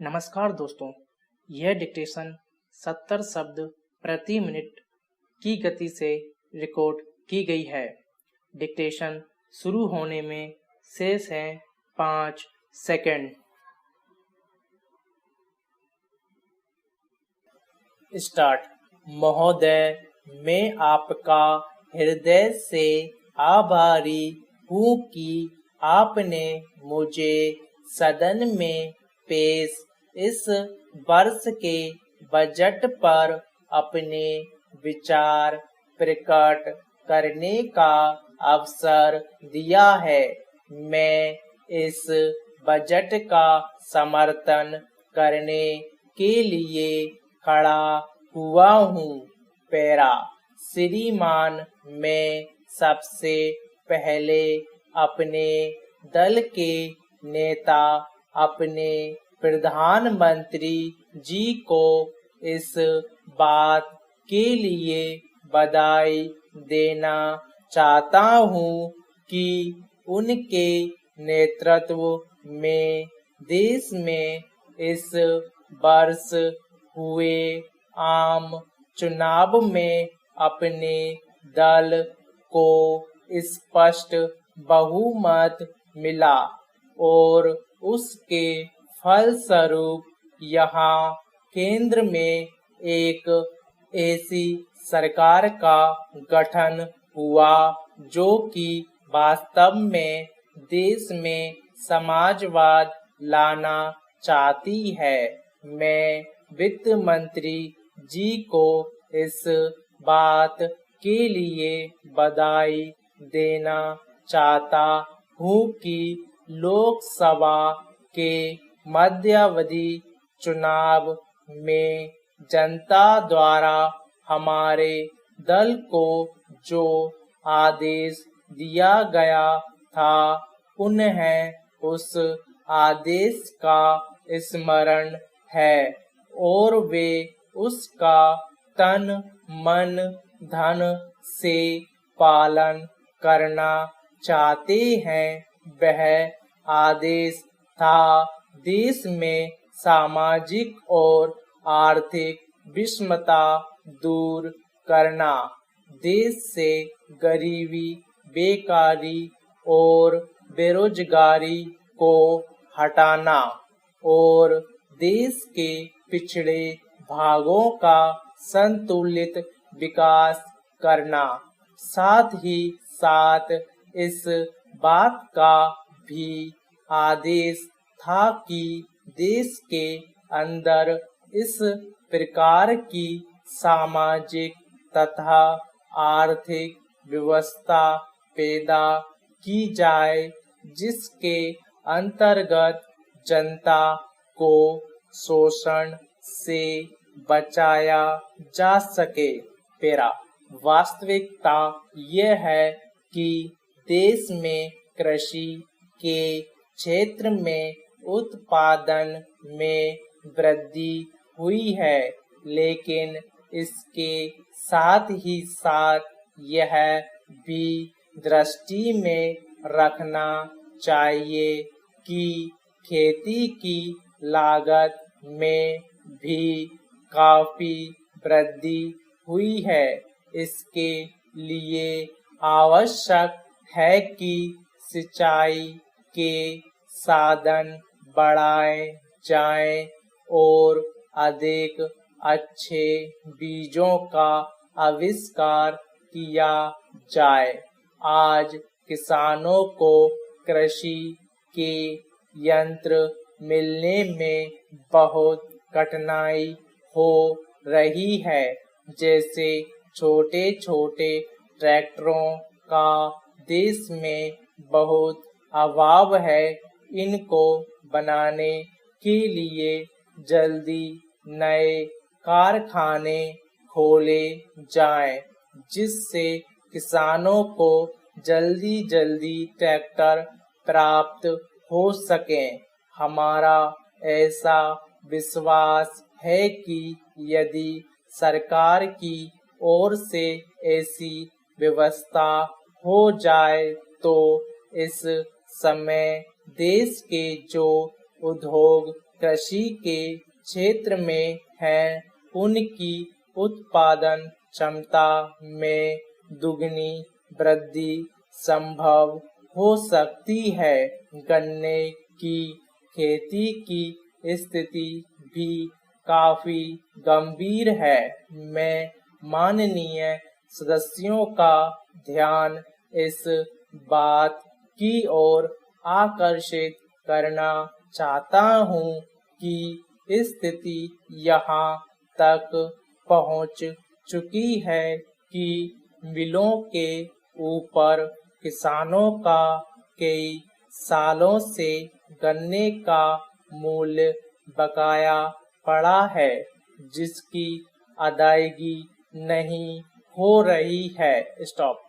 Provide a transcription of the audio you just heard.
नमस्कार दोस्तों, यह डिक्टेशन 70 शब्द प्रति मिनट की गति से रिकॉर्ड की गई है। डिक्टेशन शुरू होने में शेष है 5 सेकंड। स्टार्ट। महोदय, मैं आपका हृदय से आभारी हूँ कि आपने मुझे सदन में पेश इस वर्ष के बजट पर अपने विचार प्रकट करने का अवसर दिया है। मैं इस बजट का समर्थन करने के लिए खड़ा हुआ हूँ। पैरा। श्रीमान, मैं सबसे पहले अपने दल के नेता अपने प्रधानमंत्री जी को इस बात के लिए बधाई देना चाहता हूँ कि उनके नेतृत्व में देश में इस वर्ष हुए आम चुनाव में अपने दल को स्पष्ट बहुमत मिला और उसके फलस्वरूप यहाँ केंद्र में एक ऐसी सरकार का गठन हुआ जो कि वास्तव में देश में समाजवाद लाना चाहती है। मैं वित्त मंत्री जी को इस बात के लिए बधाई देना चाहता हूँ कि लोकसभा के मध्यावधि चुनाव में जनता द्वारा हमारे दल को जो आदेश दिया गया था, उन्हें उस आदेश का स्मरण है और वे उसका तन मन धन से पालन करना चाहते हैं। वह आदेश था देश में सामाजिक और आर्थिक विषमता दूर करना, देश से गरीबी, बेकारी और बेरोजगारी को हटाना और देश के पिछड़े भागों का संतुलित विकास करना। साथ ही साथ इस बात का भी आदेश था कि देश के अंदर इस प्रकार की सामाजिक तथा आर्थिक व्यवस्था पैदा की जाए जिसके अंतर्गत जनता को शोषण से बचाया जा सके। पैरा। वास्तविकता यह है कि देश में कृषि के क्षेत्र में उत्पादन में वृद्धि हुई है, लेकिन इसके साथ ही साथ यह भी दृष्टि में रखना चाहिए कि खेती की लागत में भी काफी वृद्धि हुई है। इसके लिए आवश्यक है कि सिंचाई के साधन बढ़ाए जाएं और अधिक अच्छे बीजों का आविष्कार किया जाए। आज किसानों को कृषि के यंत्र मिलने में बहुत कठिनाई हो रही है, जैसे छोटे छोटे ट्रैक्टरों का देश में बहुत अभाव है। इनको बनाने के लिए जल्दी नए कारखाने खोले जाएं, जिससे किसानों को जल्दी जल्दी ट्रैक्टर प्राप्त हो सकें। हमारा ऐसा विश्वास है कि यदि सरकार की ओर से ऐसी व्यवस्था हो जाए तो इस समय देश के जो उद्योग कृषि के क्षेत्र में हैं, उनकी उत्पादन क्षमता में दुगनी वृद्धि संभव हो सकती है। गन्ने की खेती की स्थिति भी काफी गंभीर है। मैं माननीय सदस्यों का ध्यान इस बात की ओर आकर्षित करना चाहता हूँ कि स्थिति यहाँ तक पहुँच चुकी है कि मिलों के ऊपर किसानों का कई सालों से गन्ने का मूल्य बकाया पड़ा है, जिसकी अदायगी नहीं हो रही है। स्टॉप।